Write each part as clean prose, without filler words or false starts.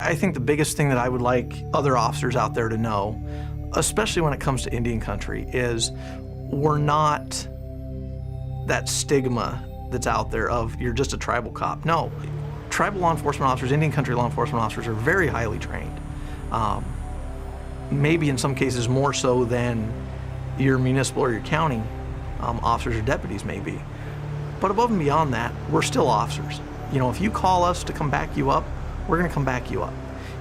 I think the biggest thing that I would like other officers out there to know, especially when it comes to Indian country, is we're not that stigma that's out there of you're just a tribal cop. No, tribal law enforcement officers, Indian country law enforcement officers are very highly trained. Maybe in some cases more so than your municipal or your county officers or deputies may be. But above and beyond that, we're still officers. You know, if you call us to come back you up, we're gonna come back you up.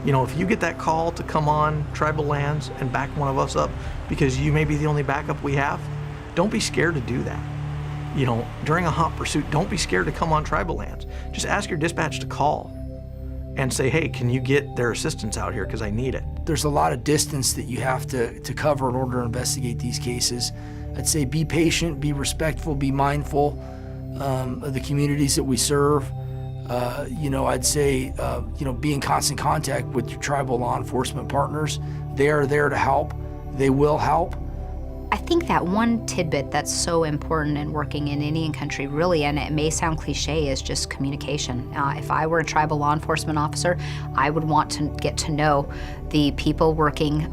You know, if you get that call to come on tribal lands and back one of us up because you may be the only backup we have, don't be scared to do that. You know, during a hot pursuit, don't be scared to come on tribal lands. Just ask your dispatch to call and say, hey, can you get their assistance out here because I need it. There's a lot of distance that you have to cover in order to investigate these cases. I'd say be patient, be respectful, be mindful of the communities that we serve. You know, I'd say, you know, be in constant contact with your tribal law enforcement partners. They are there to help. They will help. I think that one tidbit that's so important in working in Indian country, really, and it may sound cliche, is just communication. If I were a tribal law enforcement officer, I would want to get to know the people working,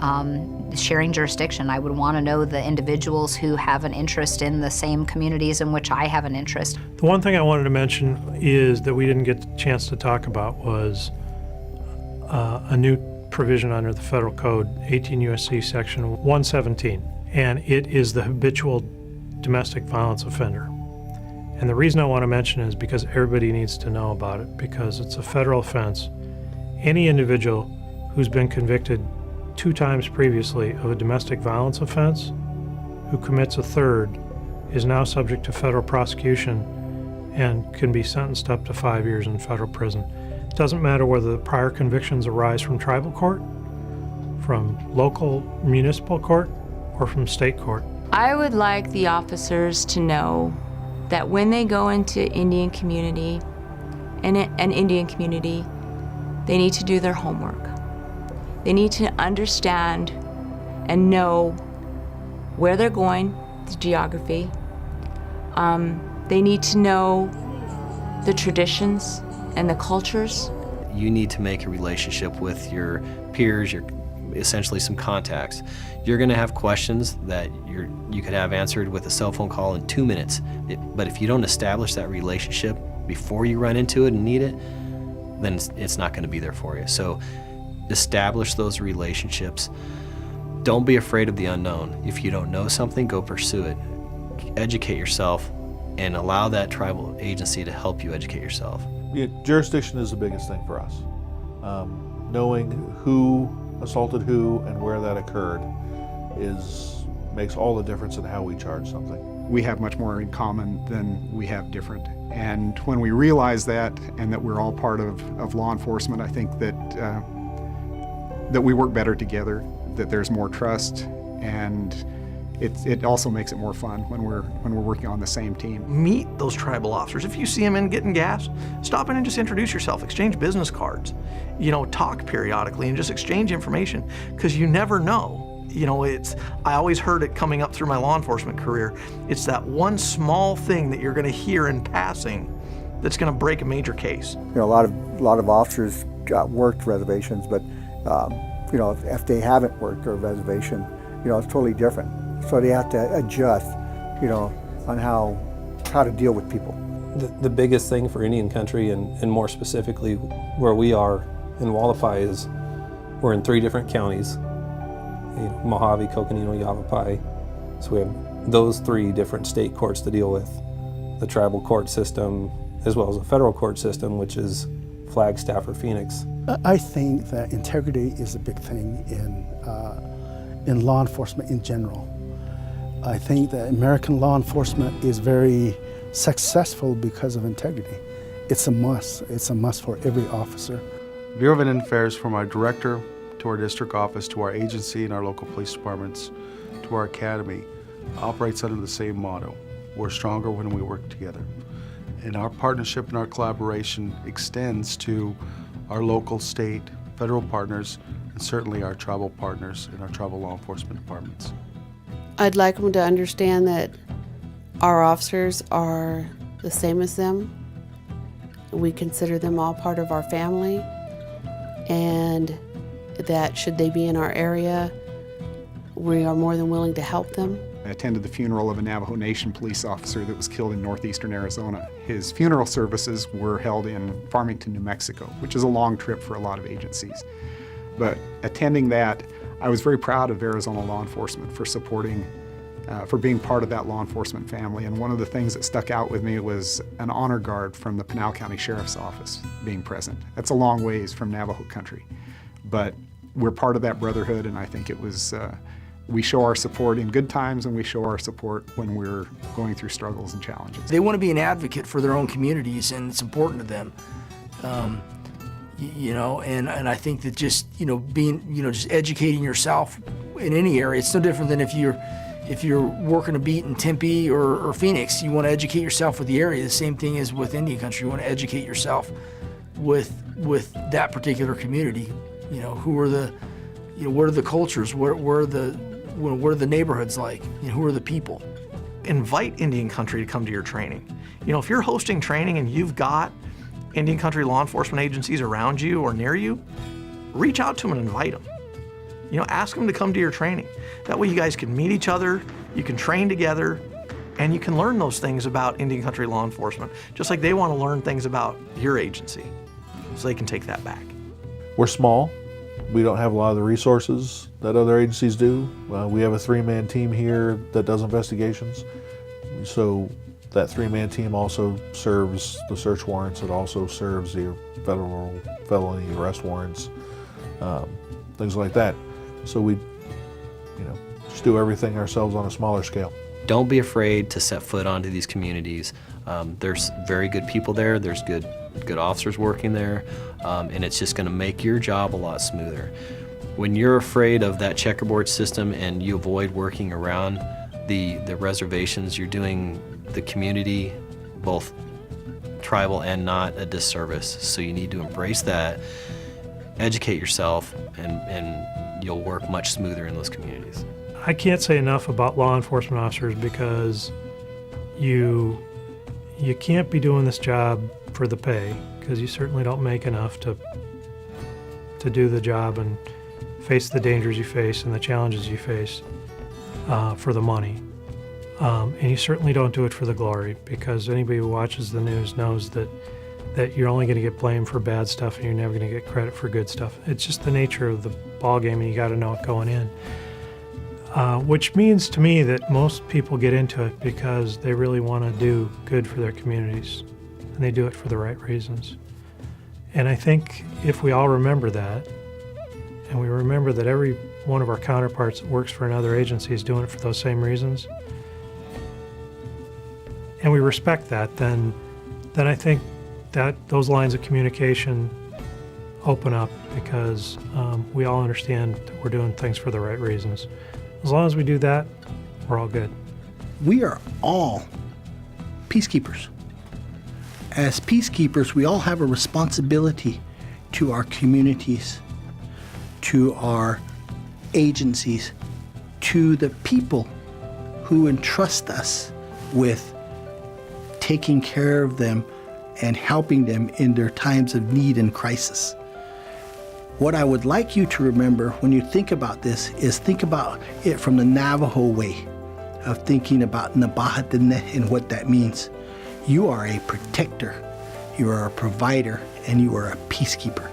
sharing jurisdiction. I would want to know the individuals who have an interest in the same communities in which I have an interest. The one thing I wanted to mention is that we didn't get the chance to talk about was a new provision under the federal code, 18 U.S.C. section 117. And it is the habitual domestic violence offender. And the reason I want to mention it is because everybody needs to know about it, because it's a federal offense. Any individual who's been convicted 2 times previously of a domestic violence offense who commits a third is now subject to federal prosecution and can be sentenced up to 5 years in federal prison. It doesn't matter whether the prior convictions arise from tribal court, from local municipal court, or from state court. I would like the officers to know that when they go into Indian community, an Indian community, they need to do their homework. They need to understand and know where they're going, the geography. They need to know the traditions and the cultures. You need to make a relationship with your peers, essentially some contacts. You're going to have questions that you could have answered with a cell phone call in 2 minutes. But if you don't establish that relationship before you run into it and need it, then it's not going to be there for you. So establish those relationships. Don't be afraid of the unknown. If you don't know something, go pursue it. Educate yourself and allow that tribal agency to help you educate yourself. Yeah, jurisdiction is the biggest thing for us. Knowing who assaulted who and where that occurred makes all the difference in how we charge something. We have much more in common than we have different. And when we realize that, and that we're all part of law enforcement, I think that that we work better together, that there's more trust, and it also makes it more fun when we're working on the same team. Meet those tribal officers. If you see them in getting gas, stop in and just introduce yourself, exchange business cards, you know, talk periodically and just exchange information, because you never know. You know, I always heard it coming up through my law enforcement career. It's that one small thing that you're going to hear in passing that's going to break a major case. You know, a lot of officers worked reservations, but you know, if they haven't worked a reservation, you know, it's totally different. So they have to adjust, you know, on how to deal with people. The biggest thing for Indian country, and more specifically where we are in Hualapai, is we're in 3 different counties. You know, Mojave, Coconino, Yavapai. So we have those 3 different state courts to deal with. The tribal court system, as well as the federal court system, which is Flagstaff or Phoenix. I think that integrity is a big thing in law enforcement in general. I think that American law enforcement is very successful because of integrity. It's a must. It's a must for every officer. Bureau of Indian Affairs, from our director to our district office to our agency and our local police departments to our academy, operates under the same motto: we're stronger when we work together. And our partnership and our collaboration extends to our local, state, federal partners, and certainly our tribal partners in our tribal law enforcement departments. I'd like them to understand that our officers are the same as them. We consider them all part of our family, and that should they be in our area, we are more than willing to help them. I attended the funeral of a Navajo Nation police officer that was killed in northeastern Arizona. His funeral services were held in Farmington, New Mexico, which is a long trip for a lot of agencies. But attending that, I was very proud of Arizona law enforcement for supporting, for being part of that law enforcement family. And one of the things that stuck out with me was an honor guard from the Pinal County Sheriff's Office being present. That's a long ways from Navajo country, but we're part of that brotherhood, and I think it was, we show our support in good times and we show our support when we're going through struggles and challenges. They want to be an advocate for their own communities, and it's important to them. And I think that just, being, just educating yourself in any area, it's no different than if you're working a beat in Tempe or Phoenix. You want to educate yourself with the area. The same thing is with Indian country. You want to educate yourself with that particular community. Who are the, what are the cultures? What are the neighborhoods like? Who are the people? Invite Indian country to come to your training. If you're hosting training and you've got Indian country law enforcement agencies around you or near you, reach out to them and invite them. Ask them to come to your training. That way you guys can meet each other, you can train together, and you can learn those things about Indian country law enforcement, just like they want to learn things about your agency, so they can take that back. We're small. We don't have a lot of the resources that other agencies do. We have a 3-man team here that does investigations. So that 3-man team also serves the search warrants. It also serves the federal felony arrest warrants, things like that. So we, just do everything ourselves on a smaller scale. Don't be afraid to set foot onto these communities. There's very good people there. There's good officers working there, and it's just going to make your job a lot smoother. When you're afraid of that checkerboard system and you avoid working around the reservations, you're doing the community, both tribal and not, a disservice. So you need to embrace that, educate yourself, and you'll work much smoother in those communities. I can't say enough about law enforcement officers because you can't be doing this job for the pay, because you certainly don't make enough to do the job and face the dangers you face and the challenges you face for the money. And you certainly don't do it for the glory, because anybody who watches the news knows that you're only going to get blamed for bad stuff and you're never going to get credit for good stuff. It's just the nature of the ball game, and you got to know it going in. Which means to me that most people get into it because they really want to do good for their communities, and they do it for the right reasons. And I think if we all remember that, and we remember that every one of our counterparts that works for another agency is doing it for those same reasons, and we respect that, then I think that those lines of communication open up, because we all understand that we're doing things for the right reasons. As long as we do that, we're all good. We are all peacekeepers. As peacekeepers, we all have a responsibility to our communities, to our agencies, to the people who entrust us with taking care of them and helping them in their times of need and crisis. What I would like you to remember when you think about this is think about it from the Navajo way of thinking about Nabahatene and what that means. You are a protector, you are a provider, and you are a peacekeeper.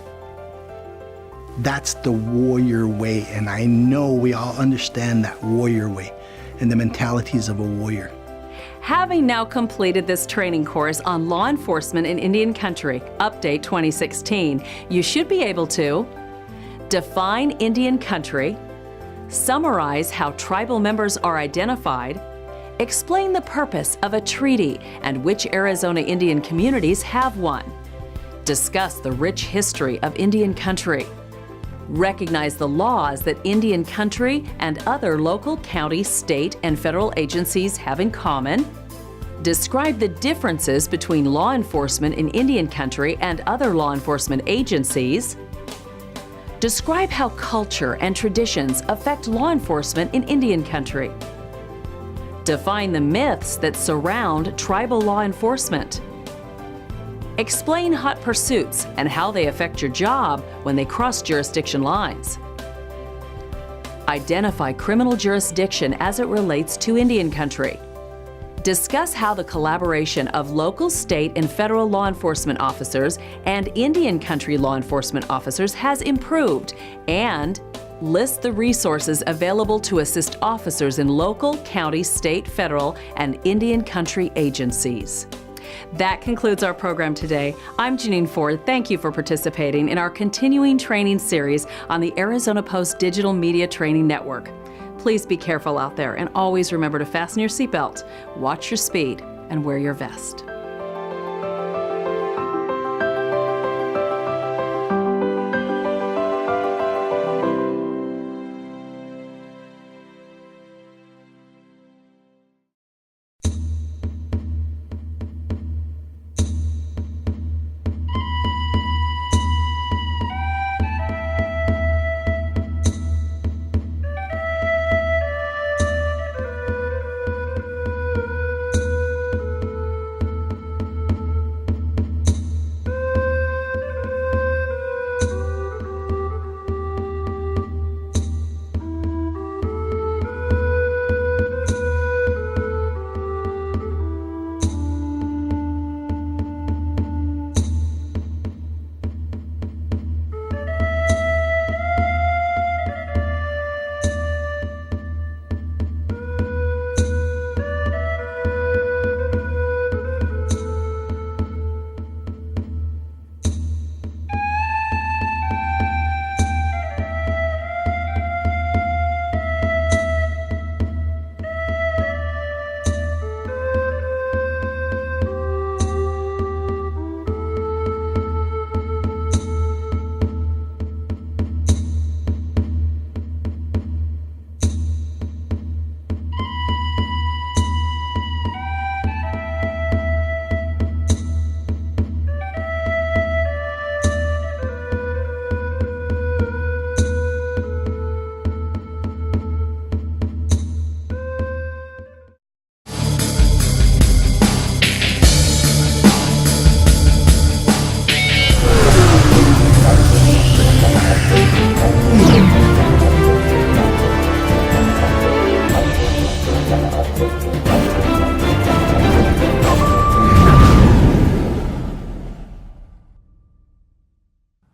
That's the warrior way, and I know we all understand that warrior way and the mentalities of a warrior. Having now completed this training course on law enforcement in Indian Country, Update 2016, you should be able to define Indian Country, summarize how tribal members are identified, explain the purpose of a treaty and which Arizona Indian communities have one, discuss the rich history of Indian Country, recognize the laws that Indian Country and other local, county, state, and federal agencies have in common, describe the differences between law enforcement in Indian Country and other law enforcement agencies, describe how culture and traditions affect law enforcement in Indian Country, define the myths that surround tribal law enforcement, Explain hot pursuits and how they affect your job when they cross jurisdiction lines. Identify criminal jurisdiction as it relates to Indian country. Discuss how the collaboration of local, state, and federal law enforcement officers and Indian country law enforcement officers has improved, and list the resources available to assist officers in local, county, state, federal, and Indian country agencies. That concludes our program today. I'm Janine Ford. Thank you for participating in our continuing training series on the Arizona Post Digital Media Training Network. Please be careful out there and always remember to fasten your seatbelt, watch your speed, and wear your vest.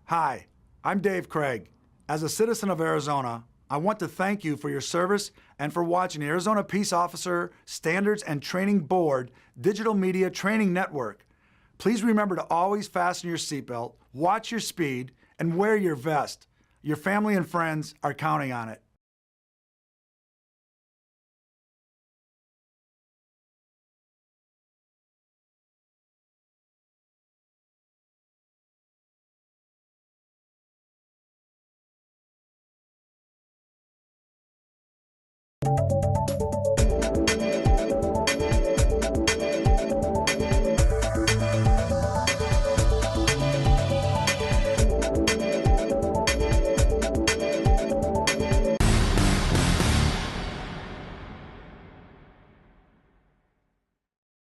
Hi, I'm Dave Craig. As a citizen of Arizona, I want to thank you for your service and for watching the Arizona Peace Officer Standards and Training Board Digital Media Training Network. Please remember to always fasten your seatbelt, watch your speed, and wear your vest. Your family and friends are counting on it.